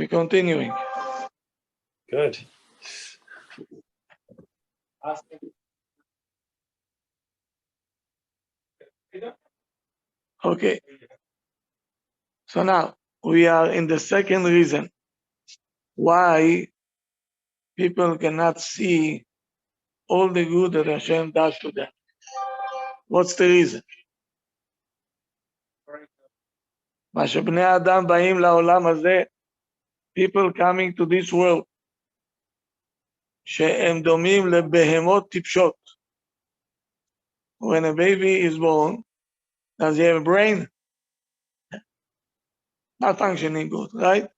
We're continuing. Good. Okay. So now we are in the second reason why people cannot see all the good that Hashem does to them. What's the reason? מה שבני האדם באים לעולם הזה, people coming to this world, שהם דומים לבהמות טיפשות. When a baby is born, does he have a brain? Not functioning good, right?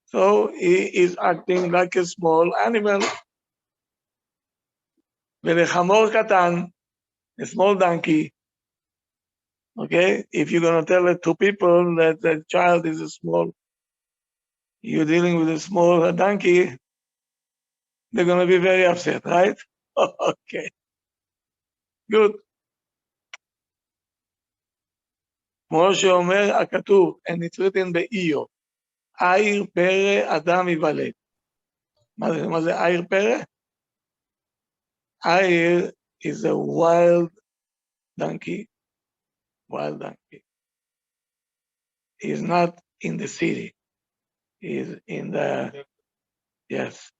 So he is acting like a small animal. ולחמור קטן, a small donkey. Okay, if you're going to tell it to people that the child is a small, you're dealing with a small donkey, they're going to be very upset, right? Okay, good. כמו שאומר הכתוב, and it's written באיוב, עיר פרא אדם יוולד. מה זה עיר פרא? עיר is a wild donkey. Wild donkey. He's not in the city. He's in the, yes.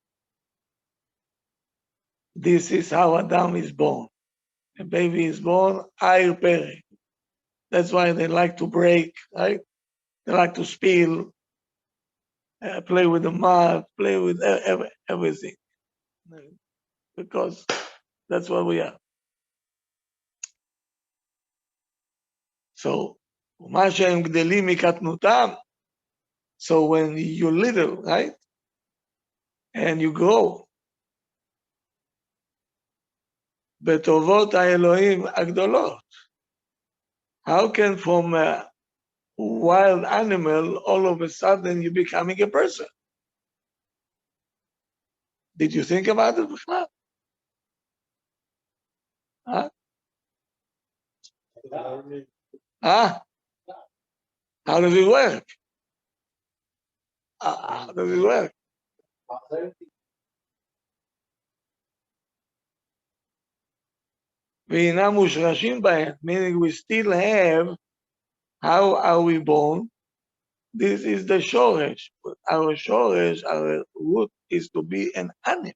This is how Adam is born. A baby is born, עיר פרא. That's why they like to break, right? They like to spill, play with the mud, play with everything. Because that's what we are. So, מה שהם גדלים מקטנותם, so when you're little, right? And you grow, בטובות האלוהים הגדולות. How can from a wild animal, all of a sudden you're becoming a person? Did you think about it before? Huh? Huh? How does it work? How does it work? ואינם מושרשים בהם, meaning we still have, how are we born? This is the shoresh. Our shoresh, our root is to be an animal.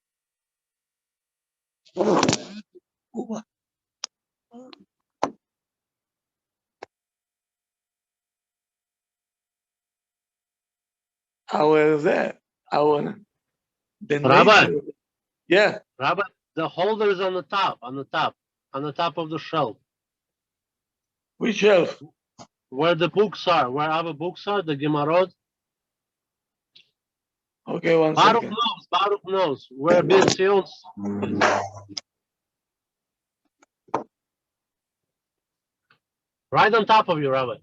Our that, our the Rabbi. nature. Yeah. Rabbi, the holder is on the top of the shelf. Which shelf? Where the books are, where our books are, the Gemarot. Okay, one second. Baruch knows. Where Ben Sion's. Right on top of you, Rabbi.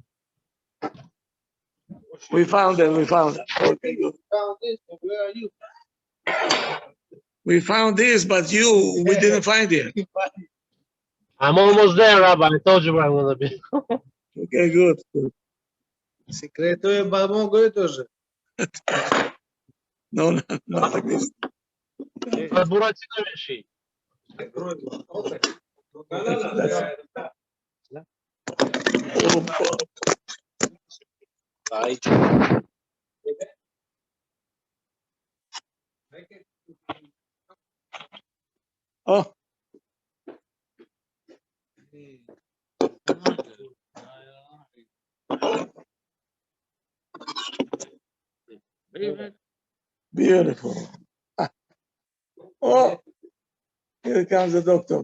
We found it. Okay, good. Where are you? We found this, but we didn't find it. I'm almost there, Rabbi. I told you where I'm going to be. Okay, good. Secreto je Bamogo тоже. No, not like this. But Buratino Meshi. Oh. Beautiful. Oh, here comes the doctor.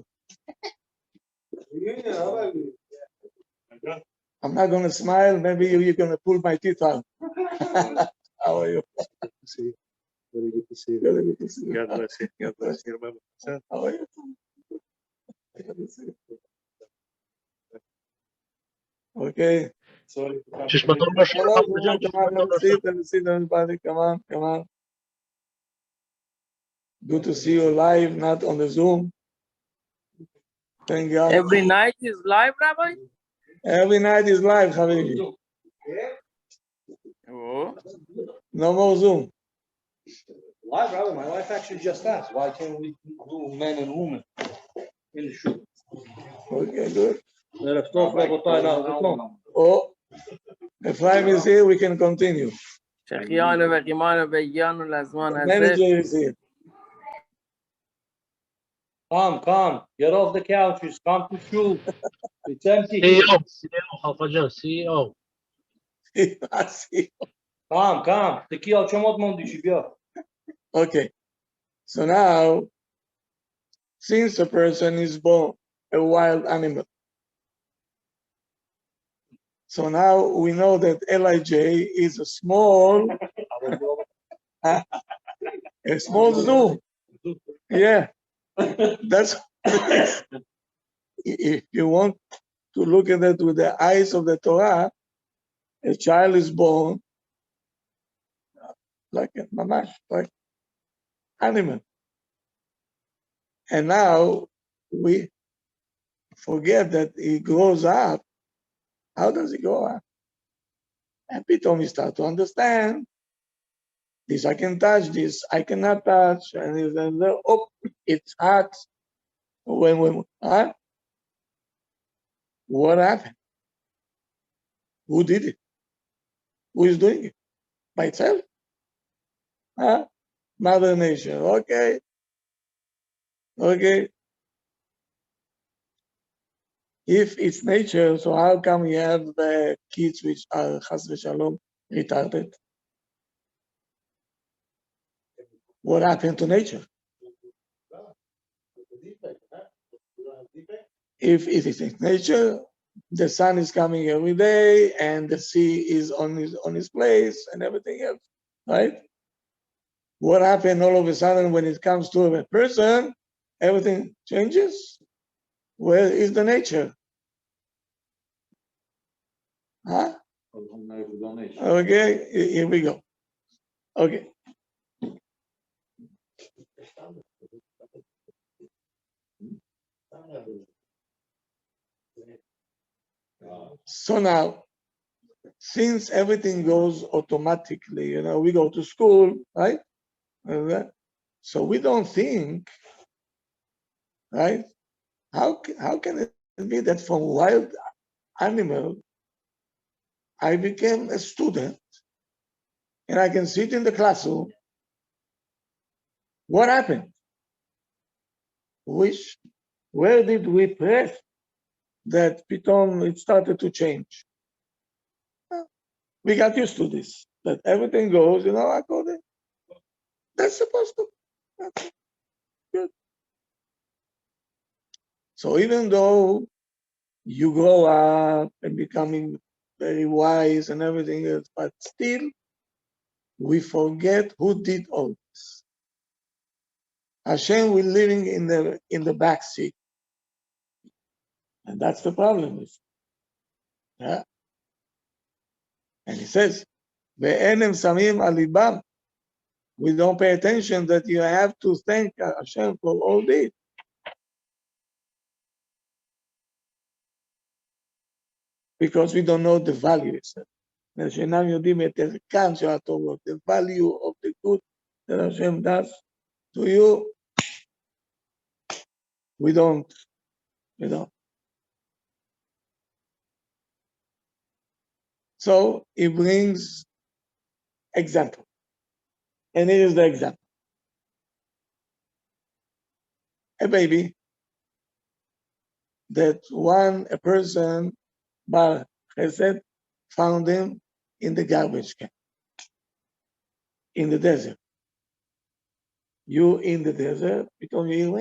I'm not going to smile. Maybe you're going to pull my teeth out. How are you? Very good to see you. Very good to see you. God bless you. God bless you. How are you? Okay. Sorry. Have a seat, everybody. Come on. Good to see you live, not on the Zoom. Thank God. Every night is live, Rabbi? Every night is live, Habibi. Oh. No more Zoom. Live, Rabbi, my wife actually just asked, why can't we do men and women in the shoe? Okay, good. Oh, Oh, Ephraim is here, we can continue. שהחיינו וחימנו והגיענו לזמן The הזה. manager is here. come, get off the couches, come to shul. It's empty here. CEO, Alfajan, CEO. I see. Come. Teki al chomot mondi shibya. Okay. So now, since a person is born a wild animal, so now we know that LIJ is a small zoo. Yeah, that's if you want to look at it with the eyes of the Torah, a child is born like a mamash, like animal. And now we forget that he grows up. How does he grow up? And Pitom we start to understand. This I can touch, this I cannot touch, and then oh, it's hot. Huh? What happened? Who did it? Who is doing it? By itself? Huh? Mother Nature. Okay. If it's nature, so how come you have kids which are chas v'shalom retarded? What happened to nature? If it is in nature, the sun is coming every day, and the sea is on his place, and everything else, right? What happened all of a sudden when it comes to a person? Everything changes. Where is the nature? Huh? Okay, here we go. Okay. So now, since everything goes automatically, we go to school, right? So we don't think, right? How can it be that from wild animal, I became a student and I can sit in the classroom? What happened? Where did we press that Pitom it started to change? We got used to this, that everything goes, according. That's supposed to. That's good. So even though you grow up and becoming very wise and everything else, but still we forget who did all this. Hashem, we're living in the back seat. And that's the problem. Yeah. And he says, Ve'enem samim alibam. We don't pay attention that you have to thank Hashem for all this. Because we don't know the value itself. The value of the good that Hashem does to you, we don't. So he brings example. And here is the example. A baby that a person, Bar Chesed, found him in the garbage can, in the desert. You in the desert, because you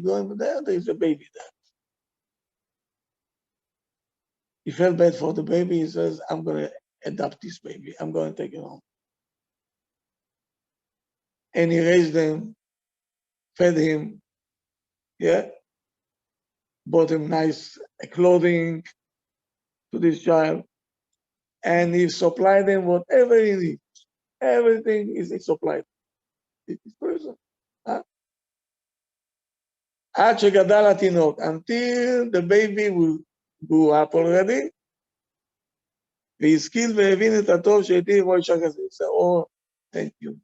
go in there's a baby there. He felt bad for the baby. He says, I'm going to adopt this baby. I'm going to take it home. And he raised him, fed him, bought him nice clothing to this child, and he supplied him whatever he needs. Everything is supplied. This person. Until the baby will grow up already, והשכיל והבין את הטוב שהיטיב עמו אישה כזה. He said, oh, thank you.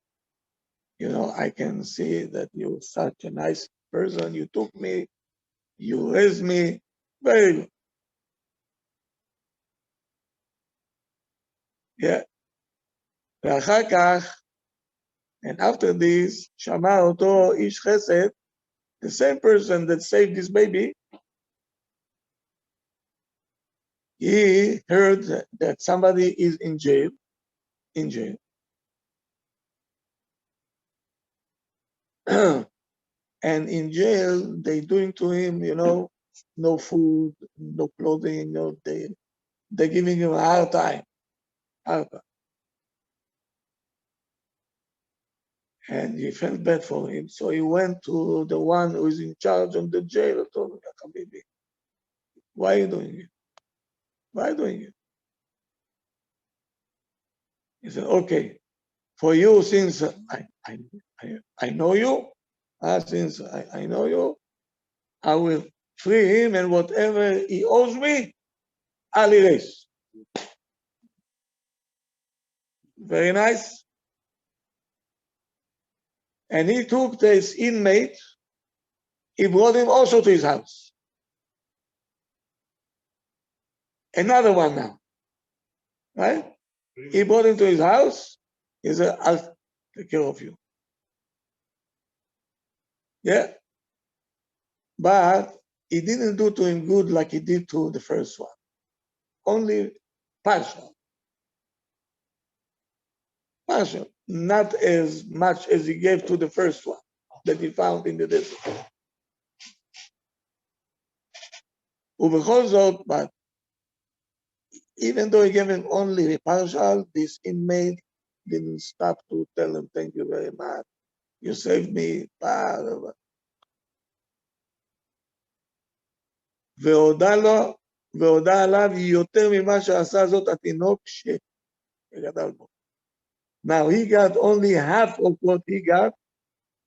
You know, I can see that you're such a nice person. You took me, you raised me. Very good. Yeah. ואחר כך, and after this, שמע אותו איש חסד, the same person that saved this baby, he heard that somebody is in jail. And in jail, they doing to him, you know, no food, no clothing, no, they're giving him a hard time. And he felt bad for him. So he went to the one who is in charge of the jail and told him, Habibi, why are you doing it? Why are you doing it? He said, okay, for you, since I know you, since I know you, I will free him, and whatever he owes me, I'll erase. Very nice. And he took this inmate, he brought him also to his house. Another one now, right? He brought him to his house. He said, I'll take care of you. Yeah. But he didn't do to him good like he did to the first one. Only partial. Partial. Not as much as he gave to the first one that he found in the desert. ובכל זאת, but even though he gave him only a partial, this inmate didn't stop to tell him, thank you very much. You saved me. והודה עליו יותר ממה שעשה זאת התינוק שגדל בו. Now he got only half of what he got,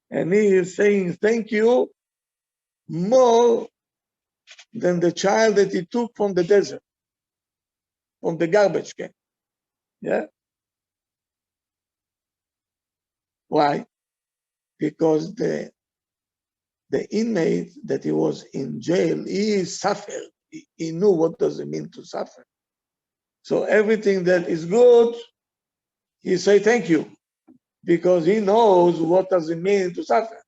and he is saying thank you more than the child that he took from the desert, from the garbage can. Yeah? Why? Because the inmate that he was in jail, he suffered. He knew what does it mean to suffer. So everything that is good, he say thank you, because he knows what does it mean to suffer.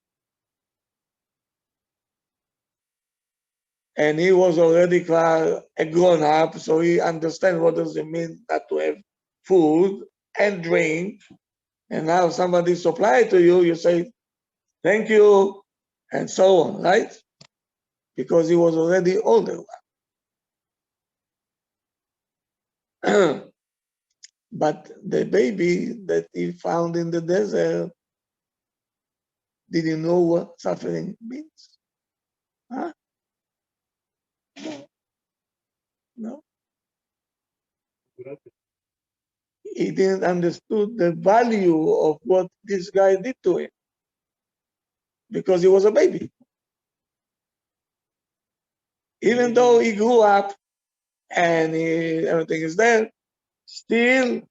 And he was already a grown up, so he understands what does it mean not to have food and drink. And now somebody supply to you, you say thank you, and so on, right? Because he was already older. But the baby that he found in the desert didn't know what suffering means. Huh? No. He didn't understand the value of what this guy did to him because he was a baby. Even though he grew up and everything is there, still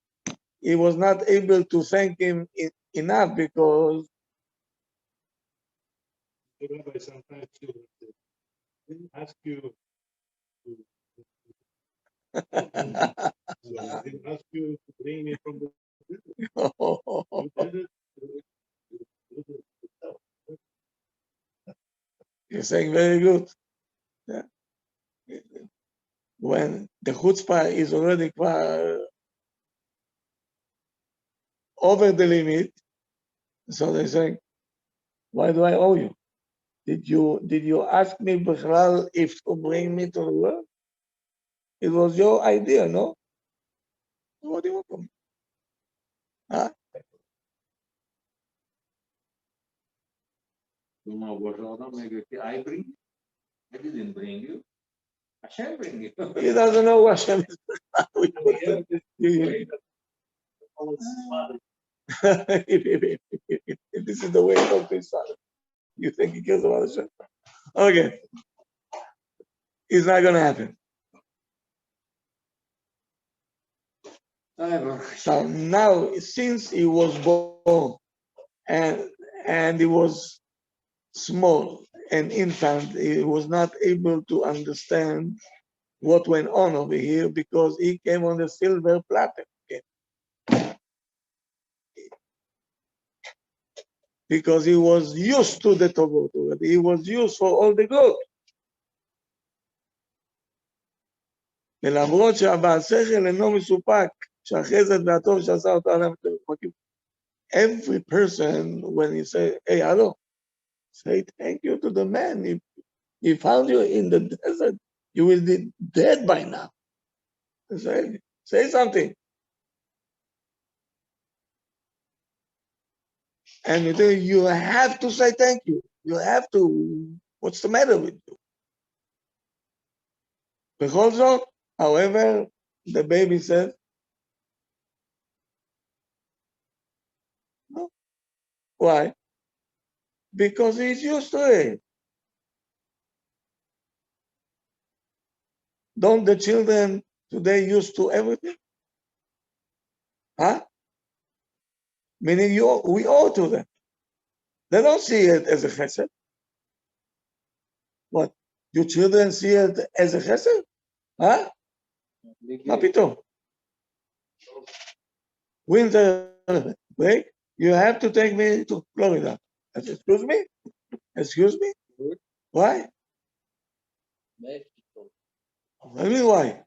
he was not able to thank him enough because Rabbi, sometimes he didn't ask you to, so he didn't ask you to bring me from the you did it. You did it. You're saying very good. Yeah. When the chutzpah is already over the limit, so they say, why do I owe you? Did you ask me Bichlal if to bring me to the world? It was your idea, no? What do you want from me? Huh? I bring you. I didn't bring you. Hashem bring you. He doesn't know what Hashem is. If this is the way he talks to his father, you think he cares about Hashem? Okay. It's not going to happen. So now, since he was born and he was small and infant, he was not able to understand what went on over here because he came on a silver platter. Because he was used to the tovot, he was used for all the good. ולמרות שהבעל שכל אינו מסופק, שהחסד והטוב שעשה אותו אדם יותר. Every person, when he say, hey, hello, say thank you to the man. If he found you in the desert, you will be dead by now. Say something. And you have to say thank you. You have to. What's the matter with you? בכל זאת, however, the baby said, no. Why? Because he's used to it. Don't the children today used to everything? Huh? Meaning we owe to them. They don't see it as a chesed. What? Your children see it as a chesed? Huh? מה פתאום? Winter break, you have to take me to Florida. Excuse me? Excuse me? Why? I mean, why?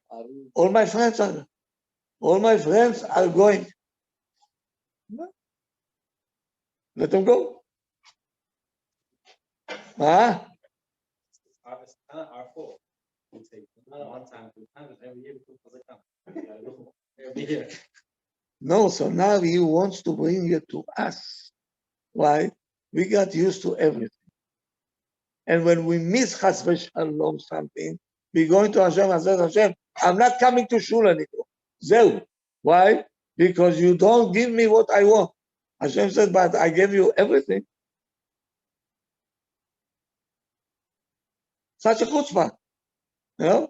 All my friends are going. Let them go. Huh? It's not our fault. We take not one time, 2 times every year because they come. Every year. No, so now he wants to bring it to us. Why? We got used to everything. And when we miss Chas v'Shalom something, we go into Hashem and say, Hashem, I'm not coming to shul anymore. Zeu. Why? Because you don't give me what I want. Hashem said, but I gave you everything. Such a chutzpah. You know?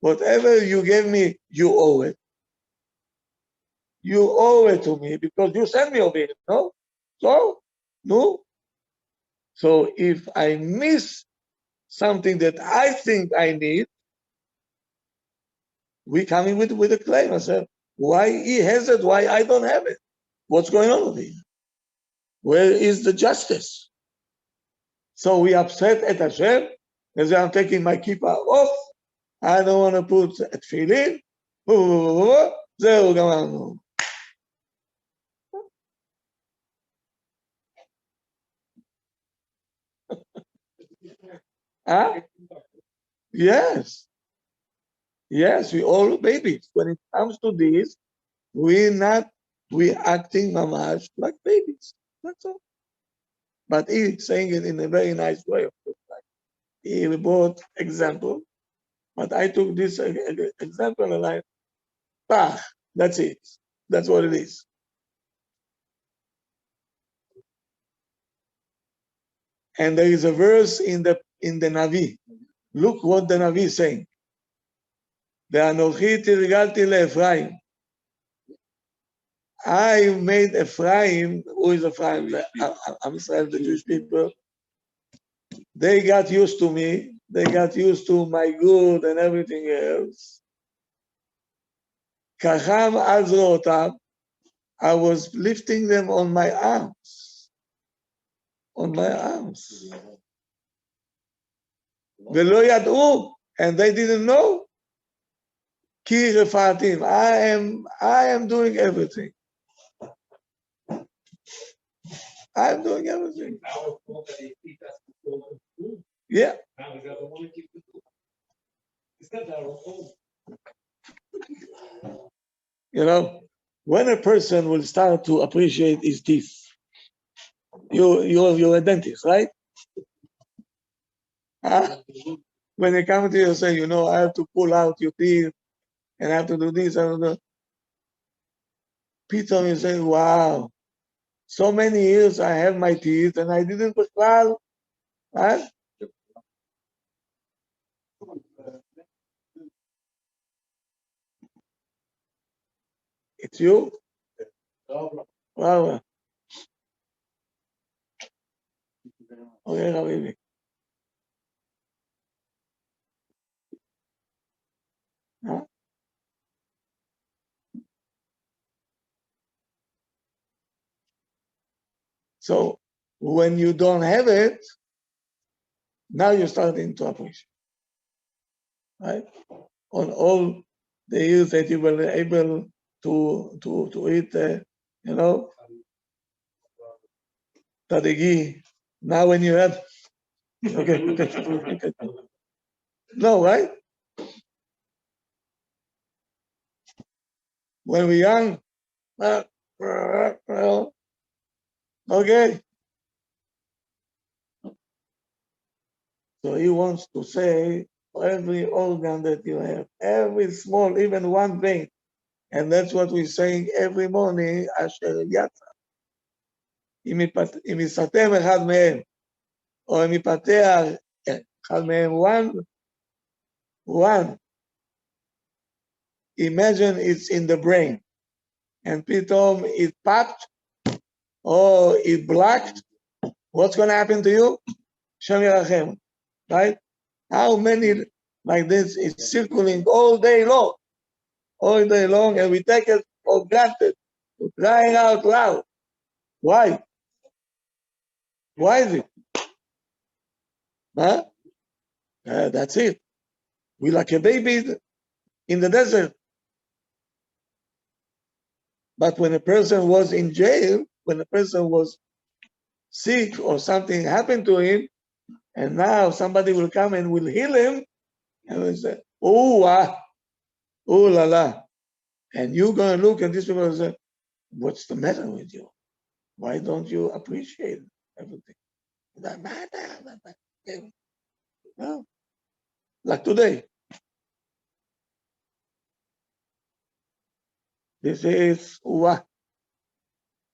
Whatever you gave me, you owe it. You owe it to me because you sent me over here. No? So, no. So if I miss something that I think I need, we coming with a claim. I said, why he has it, why I don't have it? What's going on with it? Where is the justice? So we upset at Hashem, as I'm taking my kippah off, I don't want to put a tefillin, זהו, גמרנו. Huh? Yes. Yes, we all babies. When it comes to this, we acting mamash like babies. That's all. But he's saying it in a very nice way. He brought example, but I took this example and that's it. That's what it is. And there is a verse in the Navi. Look what the Navi is saying. ואנוכי תרגלתי לאפרים. I made Ephraim, who is Ephraim? Am Israel, the Jewish people. They got used to me. They got used to my good and everything else. Kacham al zrootav. I was lifting them on my arms. On my arms. Velo yad'u, and they didn't know. Ki refatim. I am doing everything. I'm doing everything. Yeah. You know, when a person will start to appreciate his teeth, you're a dentist, right? Huh? When they come to you and say, you know, I have to pull out your teeth and I have to do this and that. Peter is saying, wow, so many years I have my teeth and I didn't בכלל, huh? It's you? Rabbi. Wow. Okay, Habibi. Huh? So when you don't have it, now you're starting to appreciate, right? On all the years that you were able to eat, tadigi. Now when you have, okay. No, right? When we're young, okay. So he wants to say, for every organ that you have, every small, even one vein, and that's what we're saying every morning, אשר יצא. אם יסתם אחד מהם, או אם יפתח אחד מהם, one, imagine it's in the brain, and פתאום it popped, or it blocked, what's going to happen to you? Shem Yerachem, right? How many like this is circling all day long, and we take it for granted, crying out loud. Why? Why is it? Huh? That's it. We like a baby in the desert. But when a person was in jail, when a person was sick or something happened to him, and now somebody will come and will heal him, and will say, oh la la. And you're going to look at this people and say, what's the matter with you? Why don't you appreciate everything? No. Like today. This is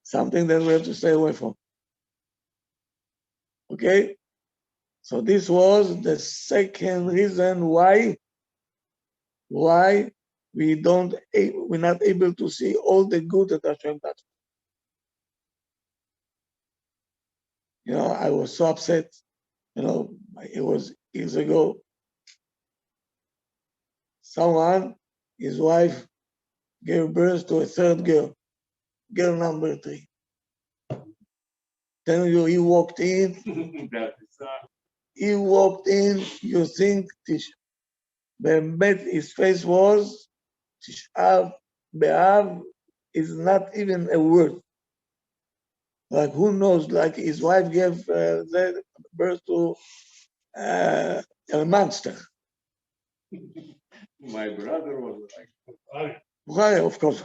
something that we have to stay away from. Okay? So this was the second reason why we're not able to see all the good that Hashem does. I was so upset. It was years ago. His wife gave birth to a third girl number 3. Then he walked in, you think, his face was, Tish'av B'Av is not even a word. Like, who knows, like his wife gave birth to a monster. My brother was like, Bukhari, of course.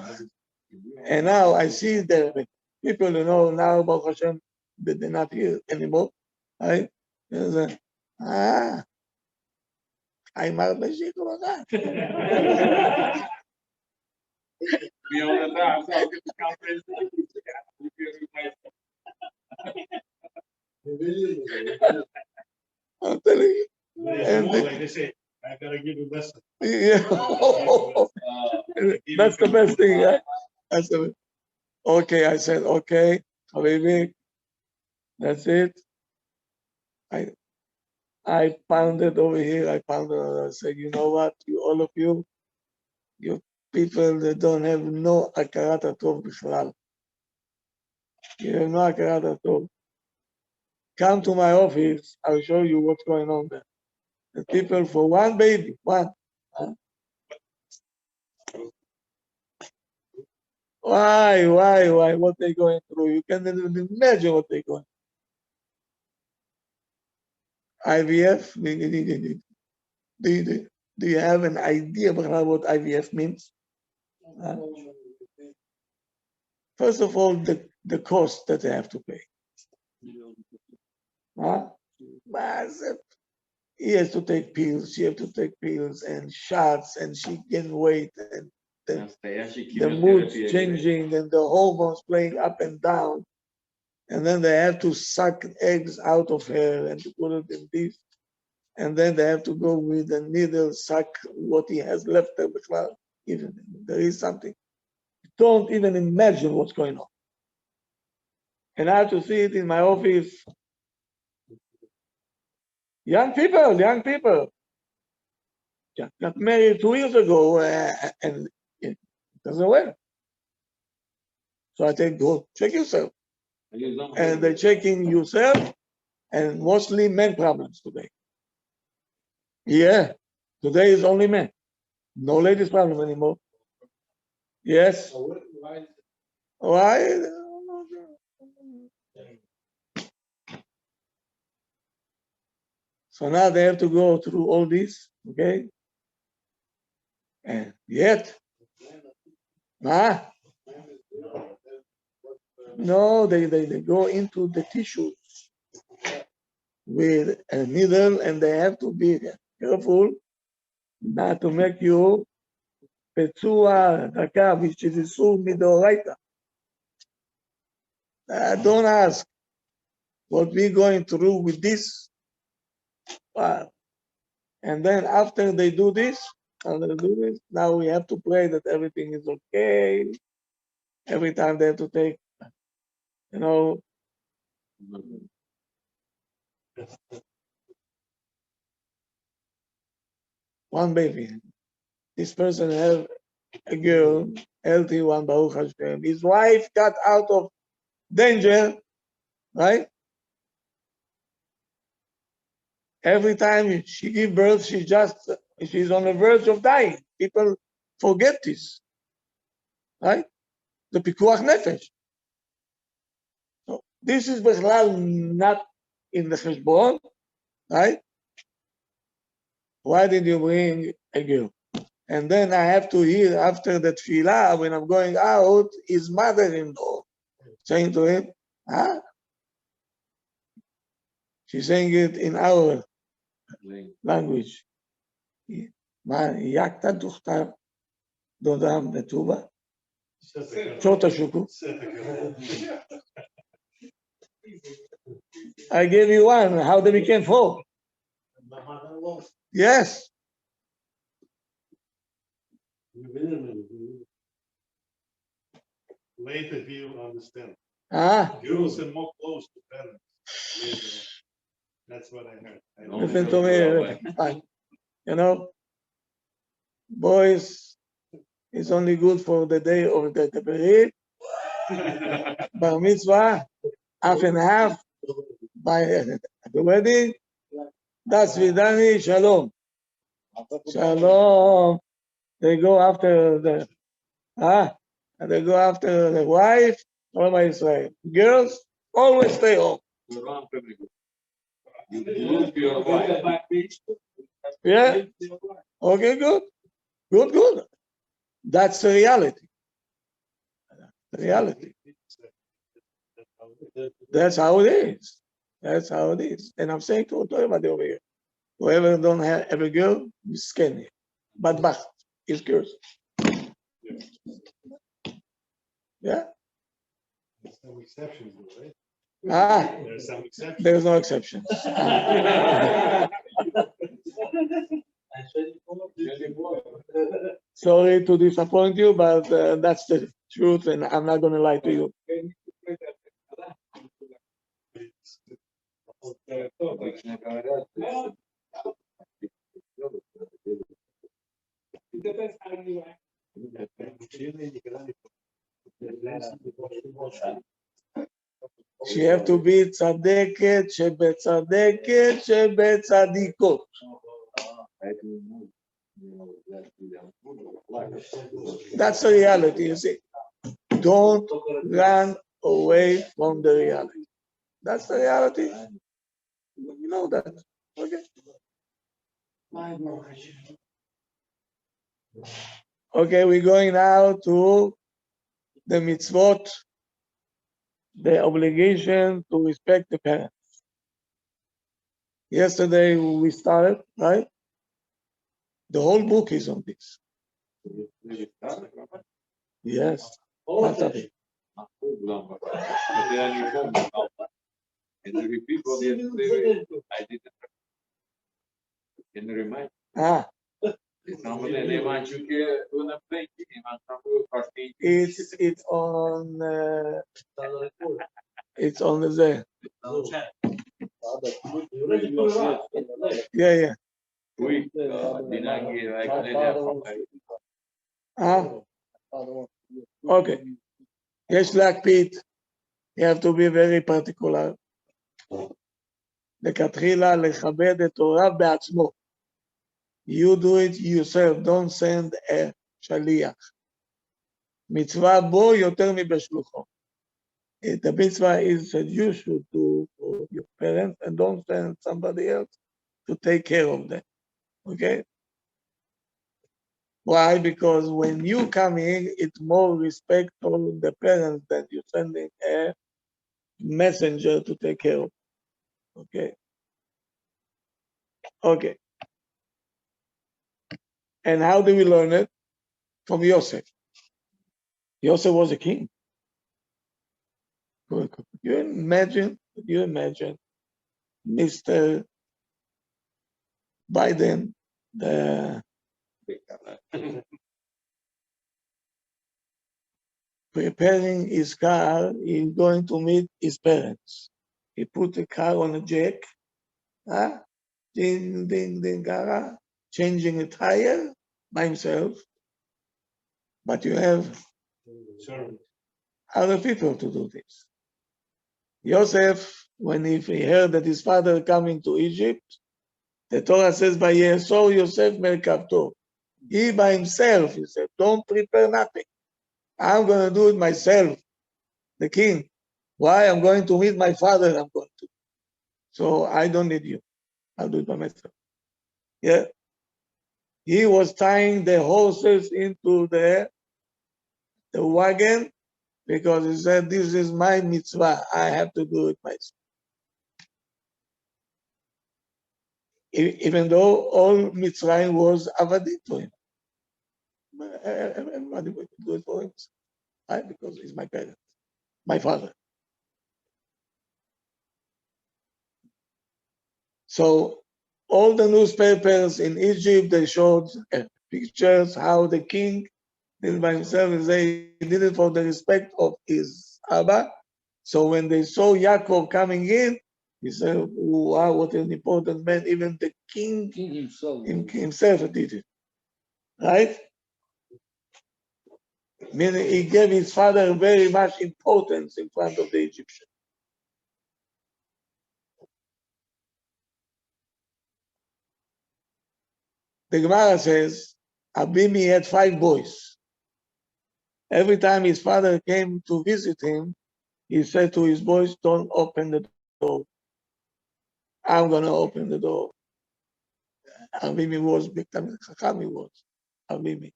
And now I see the people, now Baruch Hashem, they're not here anymore. Right? Haimoff we all the time, so I'll get the conference. I'm telling you. And like they say, I gotta give you lesson. Yeah. That's the best thing, right? Okay, I said, okay, Habibi, that's it. I pounded over here, I said, you know what, all of you people that don't have no הכרת הטוב בכלל. You have no הכרת הטוב. Come to my office, I'll show you what's going on there. The people for one baby, one. Why, what they going through? You can't even imagine what they're going through. IVF, do you have an idea about what IVF means? First of all, the cost that they have to pay. Massive. He has to take pills, she has to take pills and shots, and she gain weight, and the mood changing, and the hormones playing up and down. And then they have to suck eggs out of her and to put it in this. And then they have to go with a needle, suck what he has left there. Even there is something. don't even imagine what's going on. And I have to see it in my office. Young people. Got married 2 years ago, and it doesn't work. So I think, go check yourself. And they're checking yourself, and mostly men problems today. Yeah, today is only men. No ladies problem anymore. Yes. Why? So now they have to go through all this, okay? And yet, no, they go into the tissues with a needle, and they have to be careful not to make you petua daka, which is isur midoraita. Don't ask what we're going through with this. And then after they do this, now we have to pray that everything is okay. Every time they have to take, one baby. This person have a girl, healthy one, Baruch Hashem. His wife got out of danger, right? Every time she gives birth, she's on the verge of dying. People forget this, right? The pikuach nefesh. So this is not in the cheshbon, right? Why did you bring a girl? And then I have to hear after the tefillah, when I'm going out, his mother-in-law saying to him, she's saying it in our language. Yakta tuchtar dodam betuba. Chota shuku. I gave you one. How they became four? Yes. Later he will understand. Girls are more close to parents. Later. That's what I heard. Listen to me. Boys is only good for the day of the berit, bar mitzvah, half and half, by the wedding. Das vidani, shalom. Shalom. They go after the wife. What am I saying? Girls always stay home. Yeah. Okay, good. Good. That's the reality. That's how it is. And I'm saying to everybody over here, whoever don't have a girl, is skinny. But is girls. Yeah. There's some exceptions, though, right? There's some exceptions. There's no exceptions. Sorry to disappoint you, but that's the truth, and I'm not going to lie to you. She have to be tzadeket shebetzadikot. That's the reality, you see. Don't run away from the reality. That's the reality. You know that. Okay. Okay, we're going now to the mitzvot, the obligation to respect the parents. Yesterday we started, right? The whole book is on this. Yes. Can you repeat what you said? I didn't. Can you remind? It's on it's on the yeah. Okay. יש להקפיד. You have to be very particular. לכתחילה לכבד את הוריו בעצמו. You do it yourself, don't send a שליח. מצווה בו יותר מבשלוחו. The mitzvah is that you should do for your parents and don't send somebody else to take care of them. Okay? Why? Because when you come in, it's more respect for the parents than you sending a messenger to take care of. Okay? Okay. And how do we learn it? From Yosef. Yosef was a king. You imagine Mr. Biden, the preparing his car, he's going to meet his parents. He put the car on a jack, ding, ding, ding, changing a tire by himself. But you have other people to do this. Yosef, when he heard that his father coming to Egypt, the Torah says, "Vayesor Yosef merkavto." He by himself, he said, "Don't prepare nothing. I'm going to do it myself, the king. Why? I'm going to meet my father. I'm going to. So I don't need you. I'll do it by myself." Yeah. He was tying the horses into the wagon because he said, "This is my mitzvah. I have to do it myself." Even though all Mitzrayim was avadim to him. Everybody would do it for him. Why? Because he's my parent, my father. So all the newspapers in Egypt, they showed pictures how the king did it by himself, and they did it for the respect of his Abba. So when they saw Yaakov coming in, he said, "Wow, what an important man. Even the king himself did it." Right? Meaning he gave his father very much importance in front of the Egyptians. The Gemara says, Abimi had 5 boys. Every time his father came to visit him, he said to his boys, "Don't open the door. I'm going to open the door." Abimi was big time, Chacham he was. Abimi.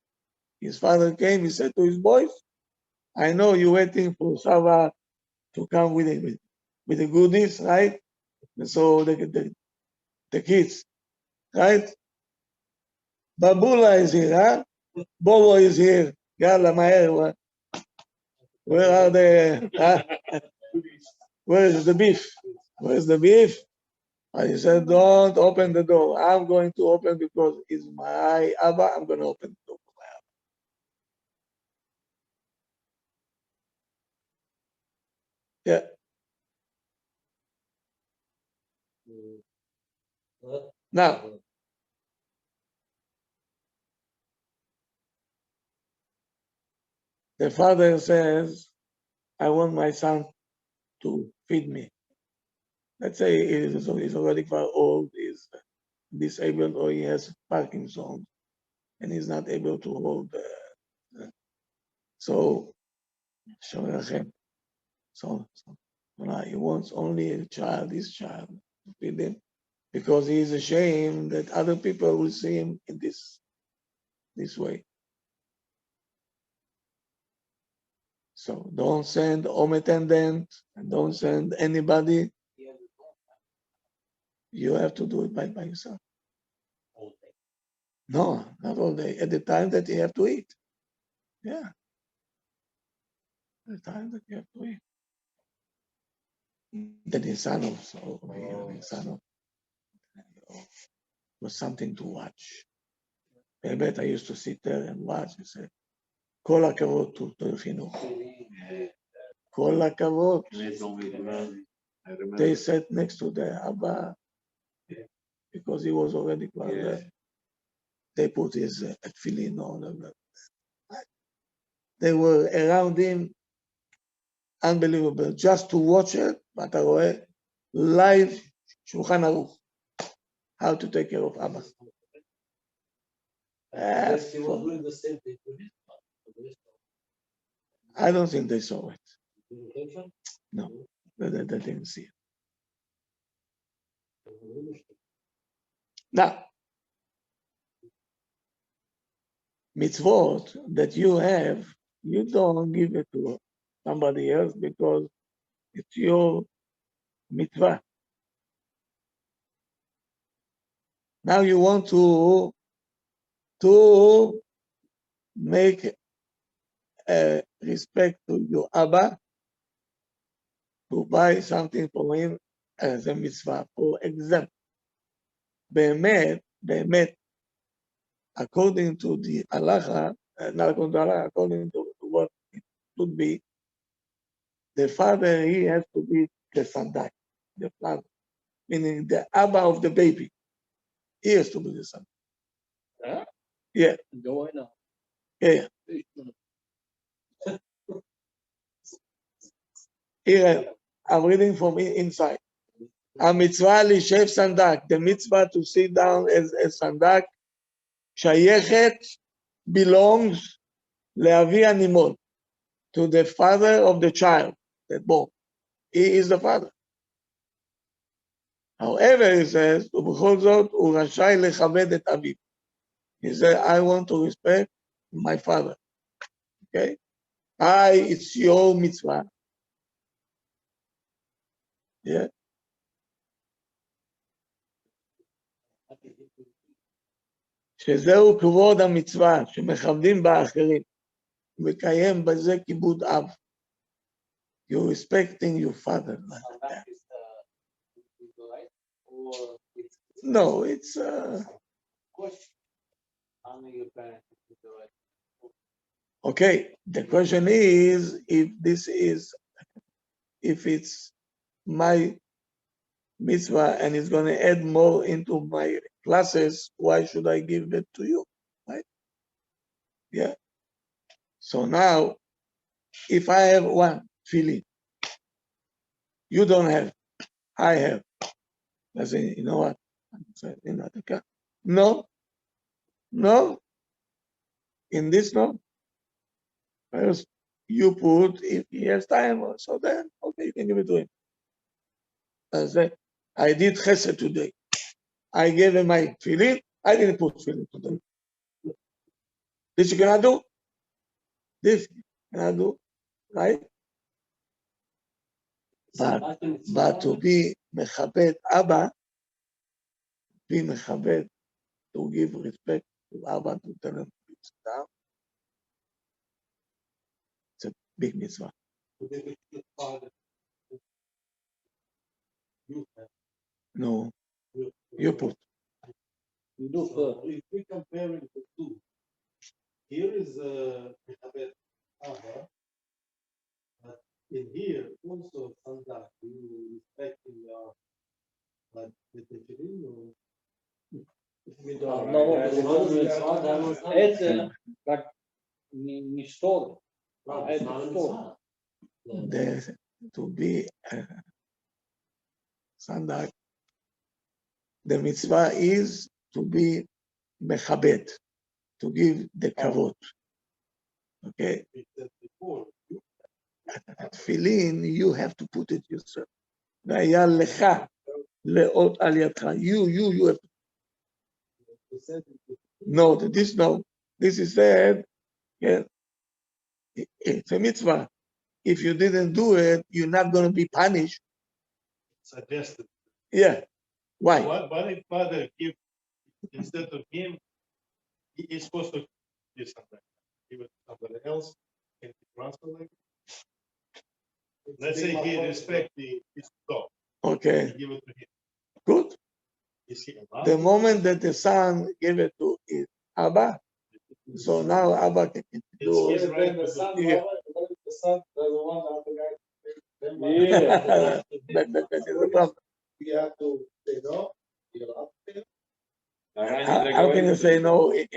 His father came, he said to his boys, "I know you're waiting for Sava to come with the goodies, right?" And so the kids, right? Babula is here, huh? Bobo is here. Yalla, Maher. Where are the, where is the beef? Where's the beef? And he said, "Don't open the door. I'm going to open because it's my Abba. I'm going to open the door for my Abba." Yeah. Now, the father says, "I want my son to feed me." Let's say he's already quite old, he's disabled, or he has Parkinson's, and he's not able to hold. So he wants only a child, this child, to feed him, because he is ashamed that other people will see him in this way. So don't send home attendant, and don't send anybody. You have to do it by yourself. No, not all day. At the time that you have to eat. Yeah. The time that you have to eat. The Nisano, so Nisano was something to watch. באמת, I used to sit there and watch and say, כל הכבוד to חינוך. כל הכבוד. I remember. They sat next to the Abba because he was already quite there. They put his tefillin on. They were around him, unbelievable. Just to watch it, אתה רואה, live, שולחן ערוך. How to take care of Abba. Yes, he was doing the same thing to his father. I don't think they saw it. You think so? No, they didn't see it. Now, mitzvot that you have, you don't give it to somebody else because it's your mitzvah. Now you want to make respect to your Abba, to buy something for him as a mitzvah. For example, באמת, according to the halacha, not according to halacha, according to what it should be, the father, he has to be the sandak, the father, meaning the Abba of the baby. He has to be the son. Huh? Yeah. Go on now. Yeah. Here, I'm reading from inside. A mitzvah לשב sandak, the mitzvah to sit down as a sandak, שייכת, belongs, לאבי הנימול, to the father of the child, that born. He is the father. However, he says, ובכל זאת, הוא רשאי לכבד את אביו. He said, I want to respect my father. Okay? It's your mitzvah. Yeah? שזהו כבוד המצווה, שמכבדים בה אחרים, מקיים בזה כיבוד אב. You're respecting your father. No, it's okay. The question is if it's my mitzvah and it's going to add more into my classes, why should I give it to you? Right? Yeah. So now, if I have one feeling, you don't have, I have. I say, you know what? No. In this, no. First, you put, if he has time, so then, okay, you can give it to him. I say, I did chesed today. I gave him my feeling. I didn't put feeling today. This you cannot do. This you cannot do, right? But to be mechabed Abba, be mechabed, to give respect to Abba, to tell him to sit down, it's a big mitzvah. No, you put. You do so if we comparing the two, here is Mechabed Abba, but in here also Sandak, you respecting your but the tefillin or עצם, רק נשתור. To be sandak, the mitzvah is to be mechabed, to give the kavod. Okay? Tefillin, you have to put it yourself. והיה לך לאות על ידך. You have to. No, this is said, yeah, it's a mitzvah. If you didn't do it, you're not going to be punished. Suggested. Yeah. Why? Why did father give instead of him? He is supposed to give something. Give it to somebody else. Can he transfer like? Let's say he respect his dog. Okay. Give it to him. Good. Is he allowed? The moment that the son gave it to his Abba. So now Abba can It's do his it. right Then the to son, do. Yeah. what if the son doesn't want the other guy to take them? Yeah. That is the problem. We have to say no. You're up there. How can you say no in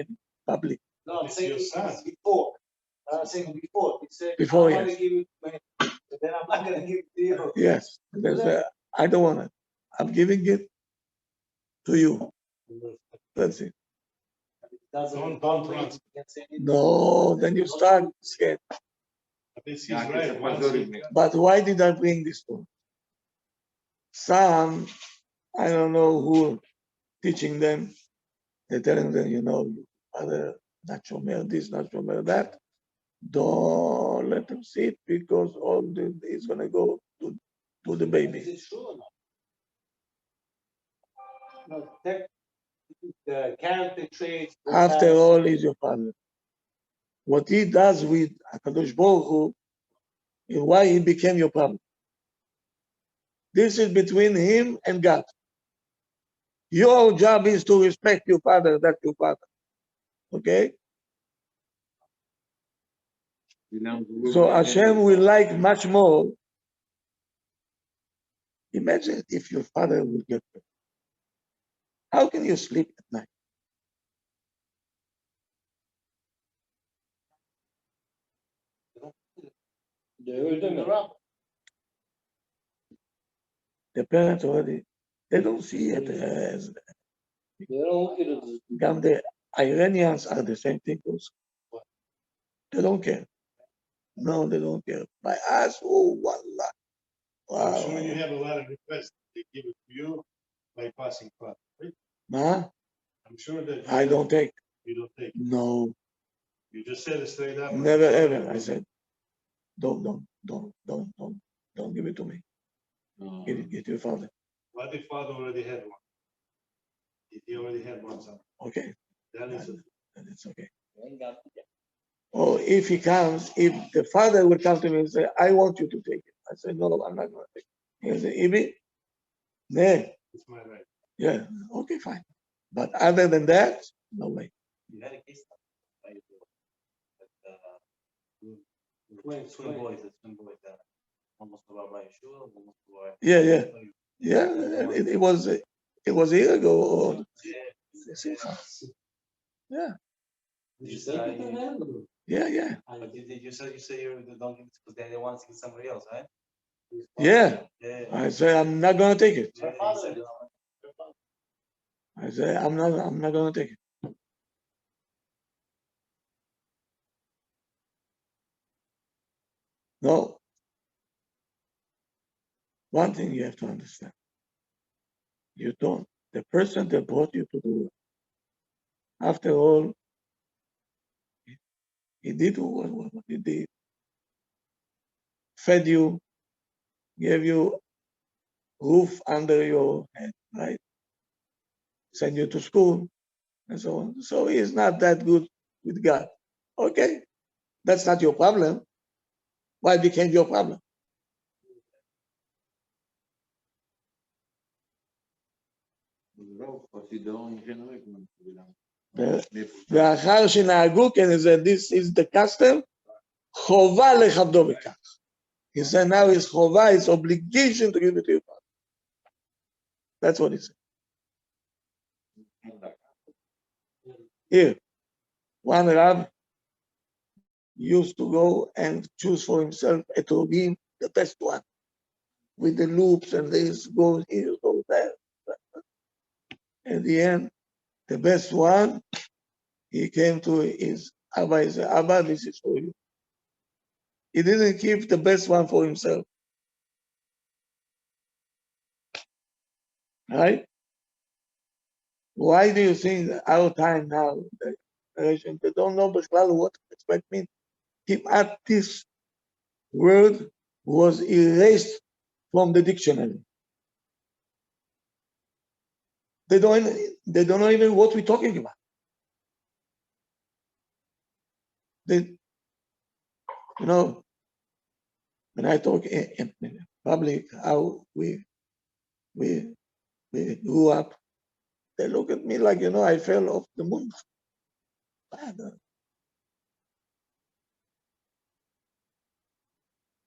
public? No, I'm It's saying your it's son. before. I'm saying before. He said, Before, I want yes. to give it to me, but then I'm not going to give it to you. Yes. I don't want it. I'm giving it to you. That's it. Don't run. No, then you start scared. This is right. Once he- But why did I bring this to? Some, I don't know who teaching them. They're telling them, you father not shomer this, not shomer that. Don't let them see it because all is gonna go to the Is baby. it true or not? No, the character traits. After all, he's your father. What he does with Hakadosh Baruch Hu is why he became your problem. This is between him and God. Your job is to respect your father. That's your father. Okay? So Hashem will like much more. Imagine if your father will get hurt. How can you sleep at night? The parents already, they don't see it as, גם the Iranians are the same thing also. They don't care. No, they don't care. By us, oh, wallah. I'm Wow. sure you have a lot of requests. They give it to you by passing class, right? Huh? I'm sure that I don't take. you don't take it. No, You just said it straight up. never ever. I said, don't give it to me. Give it to your father. What if father already had one? If he already had one son, Okay, then it's then it's okay. Or if he comes, if the father will come to me and say, I want you to take it. I said, no, I'm not going to take it. He said, Ibi? No. it's my right. Yeah, okay, fine. But other than that, no way. You had a case twin boys, almost about my shoe, almost about. Yeah. It was a year ago. Or, yeah. You said Yeah. but you say you don't give it because they want to give somebody else, right? Yeah. Yeah. I say I'm not gonna take it. Yeah, you said it. I say I'm not gonna take it. No. One thing you have to understand. You don't. The person that brought you to the world, after all, he did what he did. Fed you, gave you roof under your head, right? Send you to school, and so on. So he is not that good with God. Okay, that's not your problem. Why it became your problem? ואחר שנהגו כן, this is the custom, חובה לכבדו בכך. He said now it's חובה, it's obligation to give it to your father. That's what he said. Here, one Rab used to go and choose for himself a Tobin, the best one, with the loops and this goes here, goes there. At the end, the best one, he came to his Abba. He said, Abba, this is for you. He didn't keep the best one for himself. Right? Why do you think our time now, the generation, they don't know what respect means? At this word was erased from the dictionary. They don't know even what we're talking about. They, when I talk in public, how we grew up, they look at me like, I fell off the moon.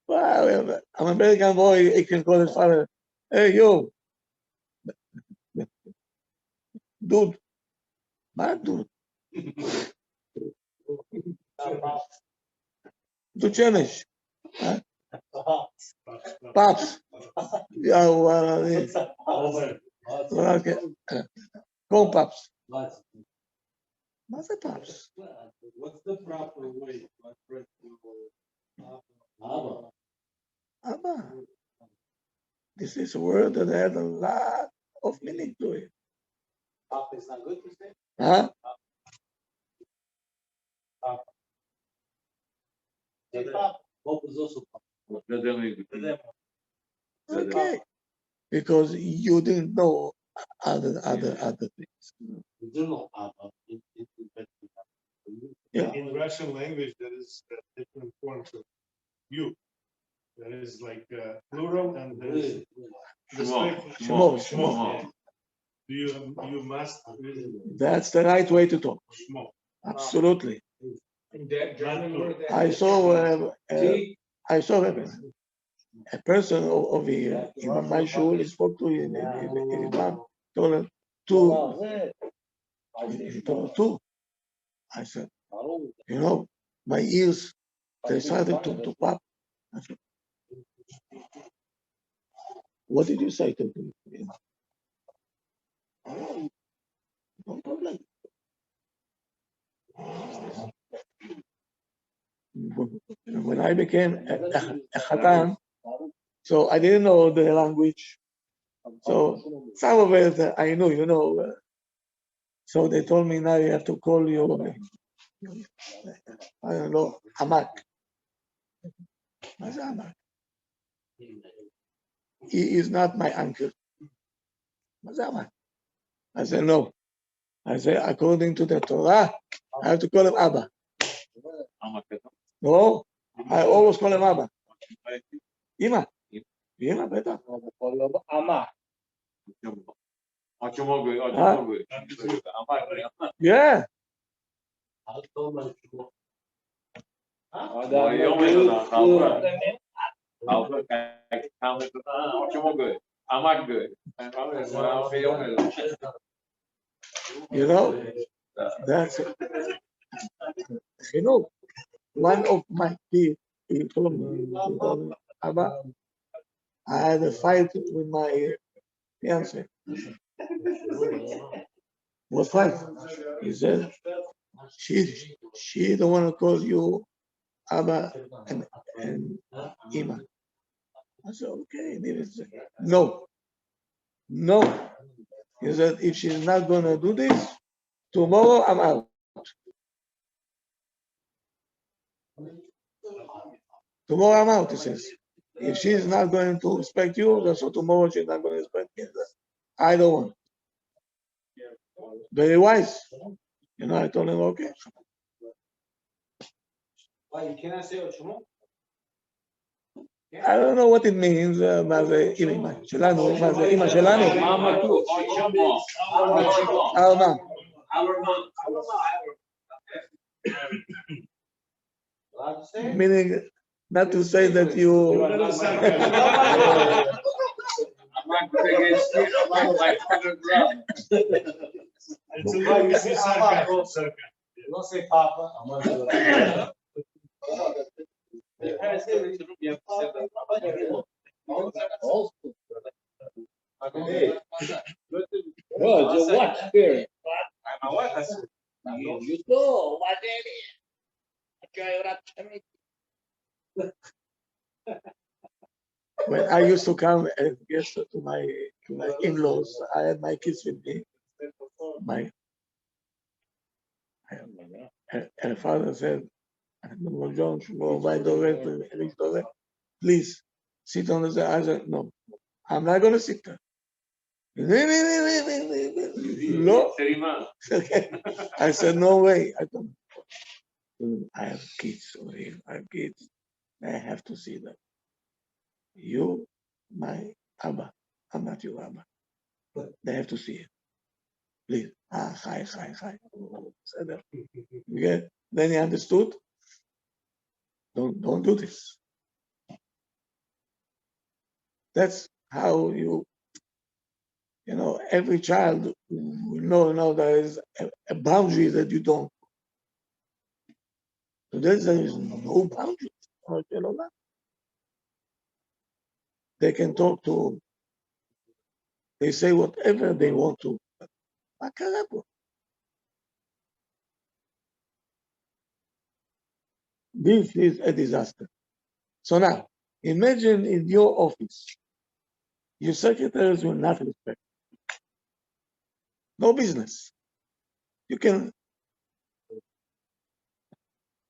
Well, an American boy, he can call his father, hey, you, dude. What dude? Du Chemisch. Paps. Ja, Go Paps. What's the Paps? What's the proper way to address Abba. Abba. This is a word that has a lot of meaning to it. Papa is not good, you say? Huh? Say Papa. Papa is also Papa. Okay. Because you didn't know other things. We do know Abba. Yeah. In Russian language, there is different forms of you. There is like plural and there is Shmo. yeah. You must That's the right way to talk. shmo. Absolutely. In that German word, I saw a person over here in my shul. He spoke to him. His mom told him two. He told him two. I said, you know, my ears they started to pop. I said, what did you say to him? No problem. When I became a Khatan, so I didn't know the language. So some of it I knew, you know. So they told me now you have to call you, I don't know, Hamak. I said, Hamak. He is not my uncle. I said, Hamak. I said, no. I said, according to the Torah, I have to call him Abba. No, I always call him Abba. Ima. Ima, better. Ama. Yeah. You know, that's you know, one of my kids, he told me, Abba, I had a fight with my fiance. What fight? He said, she don't want to call you Abba and Ima. I said, okay. No. He said, if she's not going to do this, tomorrow I'm out. Tomorrow I'm out, he says. If she's not going to respect you, so tomorrow she's not going to respect me. I don't want. Very wise. You know, I told him, okay. Why you cannot say Ochomo? I don't know what it means, מה זה אמא שלנו, מה זה אמא שלנו? Our mom. Meaning not to say that you. Don't say Papa. What? You go. What When I used to come as guest to my in-laws, I had my kids with me. And the father said, John, please sit on the side. I said, no, I'm not going to sit there. No. I said, no way. I have kids over here. I have kids. I have to see them. You, my Abba. I'm not your Abba. They have to see it. Please. Hi. Okay? Then he understood. Don't do this. That's how every child will know there is a boundary that you don't. So there is no boundary. They can talk to, they say whatever they want to. This is a disaster. So now, imagine in your office, your secretaries will not respect. No business. You can,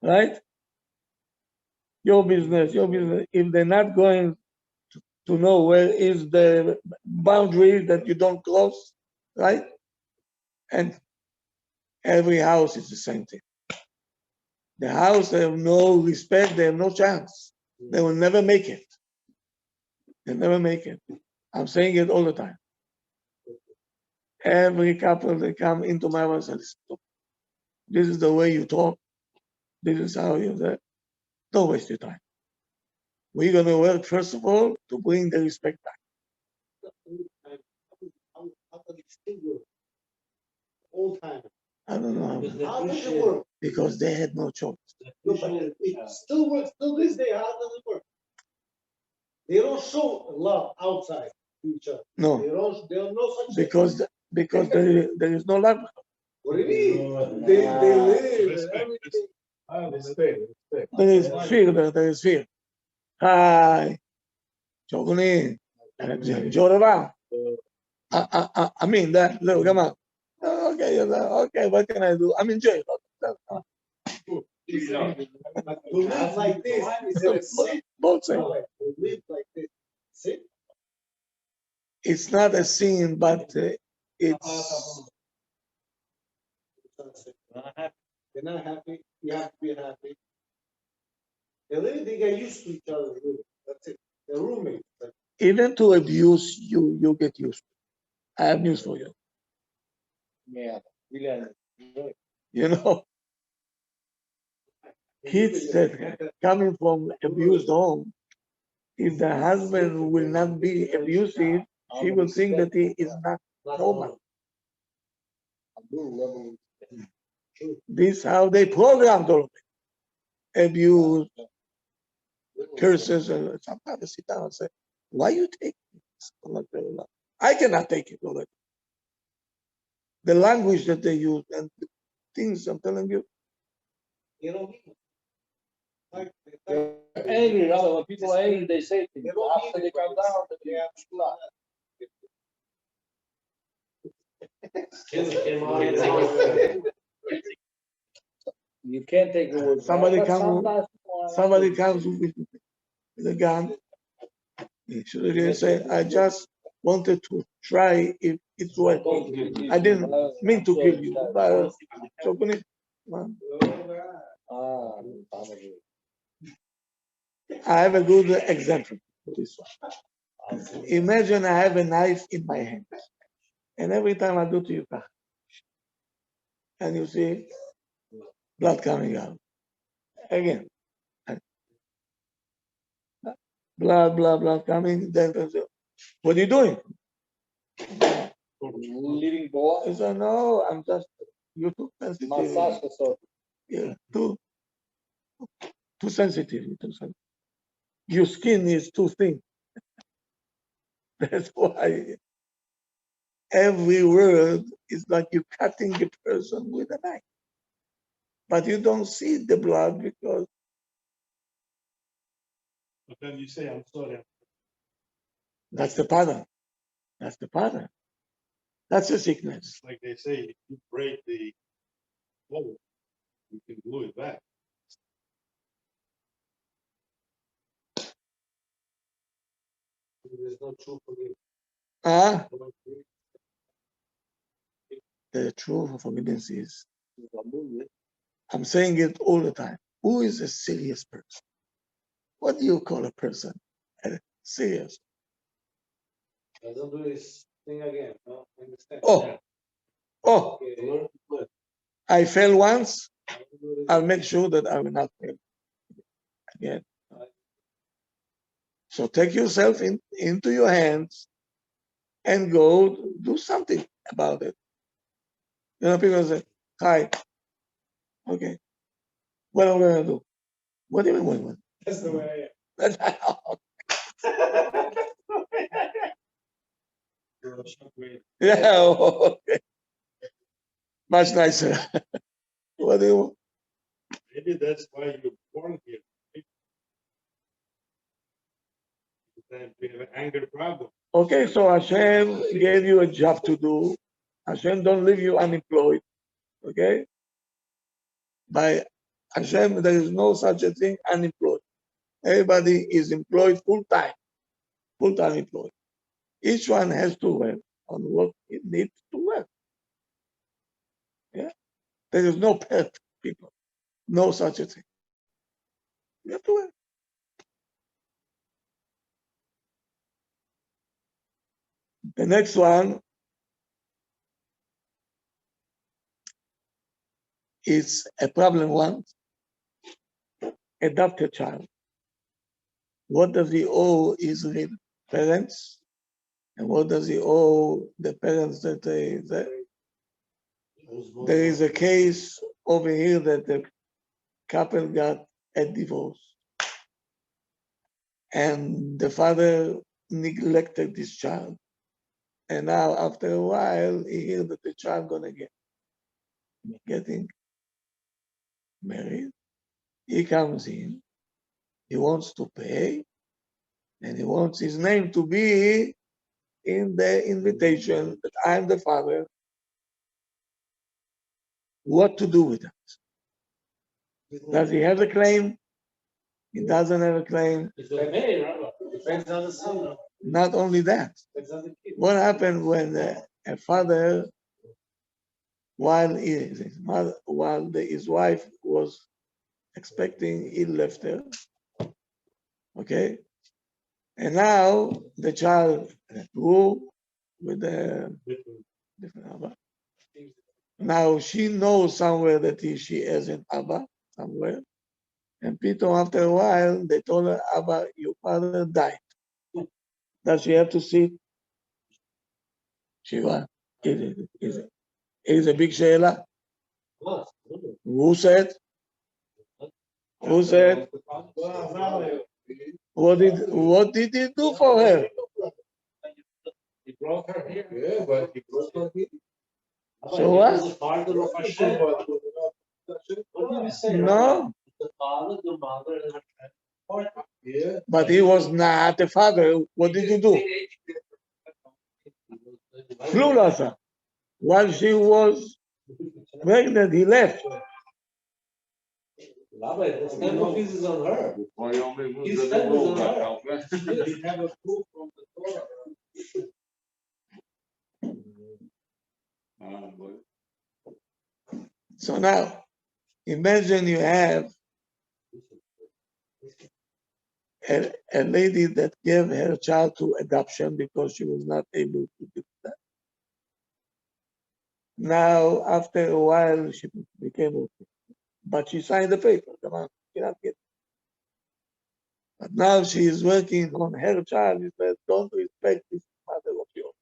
right? Your business. If they're not going to know where is the boundary that you don't cross, right? And every house is the same thing. The house, they have no respect, they have no chance. They will never make it. They never make it. I'm saying it all the time. Every couple, they come into my house and say, this is the way you talk. This is how you say. Don't waste your time. We're going to work, first of all, to bring the respect back. How can it still work? All time. I don't know. How does it work? Because they had no choice. No, but it still works. Still this day, how does it work? They don't show love outside to each other. No. They don't know such Because there is no love. What do you mean? They live Respect. everything. Respect. There is fear. There is fear. Hi. Chokuni. Jorova. I mean that. Look, come on. Okay, what can I do? I'm enjoying it. But to live like this is a sin. Both say. To live like this, sin. It's not a sin, but it's. They're not happy. You have to be happy. They get used to each other. Really. That's it. They're roommates. Even to abuse you get used to. I have news for you. Yeah. You know, kids that coming from abused home, if the husband will not be abusive, she will think that he is not normal. This is how they programmed all of it. Abuse, curses, and sometimes I sit down and say, why you take this? I cannot take it already. The language that they use and the things I'm telling you. You know, Angry, when people are angry, they say things. After they calm down, they have to laugh. You can't take the words. Somebody comes with a gun. He should say, I just wanted to try if it's working. I didn't mean to kill you. But I have a good example for this one. Imagine I have a knife in my hand, and every time I do to you, and you see blood coming out. Again. Blood coming. Then what are you doing? Leaving blood. I said, no, I'm just, you're too sensitive. Massage. Yeah, too sensitive. Your skin is too thin. That's why every word is like you're cutting a person with a knife. But you don't see the blood because. But then you say, I'm sorry. That's the pattern. That's the pattern. That's a sickness. Like they say, if you break the bone, you can glue it back. there's no true forgiveness. The true forgiveness is, I'm saying it all the time. Who is a serious person? What do you call a person serious? Doesn't do this thing again. No, understand. Oh, Oh, Okay, learn to play. I failed once. I'll make sure that I will not fail again. So take yourself into your hands and go do something about it. You know, people say, hi, okay, what am I going to do? What do you mean, what? That's the way That's I am. yeah, okay. Much nicer. What do you want? Maybe that's why you're born here. Sometimes we have an anger problem. Okay, so Hashem gave you a job to do. Hashem don't leave you unemployed. Okay? By Hashem, there is no such a thing unemployed. Everybody is employed full-time employed. Each one has to work on what it needs to work. Yeah? There is no perfect people. No such a thing. You have to work. The next one is a problem one. Adopted child. What does he owe his real parents? And what does he owe the parents that there is a case over here that the couple got a divorce. And the father neglected this child. And now after a while, he hears that the child gonna getting married. He comes in, he wants to pay, and he wants his name to be in the invitation that I'm the father. What to do with that? Does he have a claim? He doesn't have a claim. It's okay, Rabbi. Depends on the son. Not only that, Depends on the kid. what happened when a father, while his wife was expecting, he left her. Okay, and now the child grew with a different Abba. Now she knows somewhere that she has an Abba somewhere, and Peter, after a while, they told her, Abba, your father died. Does she have to see? She was. It is a big sheila. Who said? Who said? What did he do for her? He broke her hair. Yeah, but he broke her here. So what? The father of Hashem. What did you say? No, The father, the mother, and Hashem. Yeah. but he was not a father. What did he do? Flew Lasa. While she was pregnant, he left. Rabbi, the stamp of his is on her. His His stamp is on her. We have a proof from the Torah. So now, imagine you have a lady that gave her child to adoption because she was not able to do that. Now, after a while, she became okay. But she signed the paper. Come on, she cannot get it. But now she is working on her child. She said, don't respect this mother of yours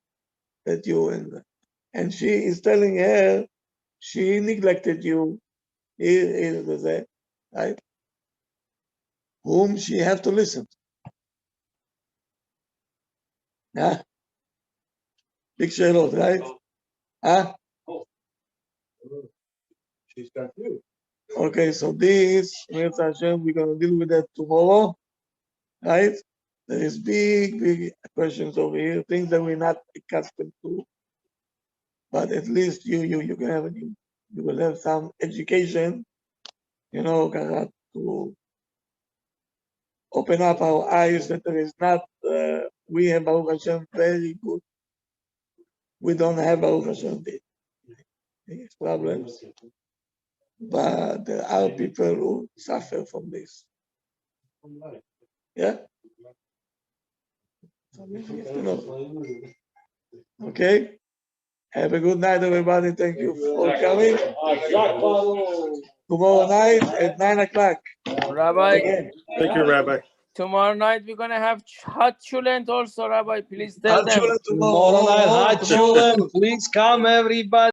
that you and she is telling her she neglected you. Here is the right? Whom she have to listen to. Huh? Big shaylos, right? Huh? She's confused. Okay, so this, Mirza Hashem, we're going to deal with that tomorrow, right? There is big questions over here, things that we're not accustomed to, but at least you can have you will have some education, to open up our eyes that there is not. We have Baruch Hashem very good. We don't have Baruch Hashem these problems, but there are people who suffer from this. Yeah. So we have to know. Okay. Have a good night, everybody. Thank you for coming. Tomorrow night at 9 o'clock. Rabbi, Again. Thank you, Rabbi. tomorrow night we're gonna have hot chulent also, Rabbi. Please tell Hot them. chulent Tomorrow night, hot tomorrow. children, please come everybody.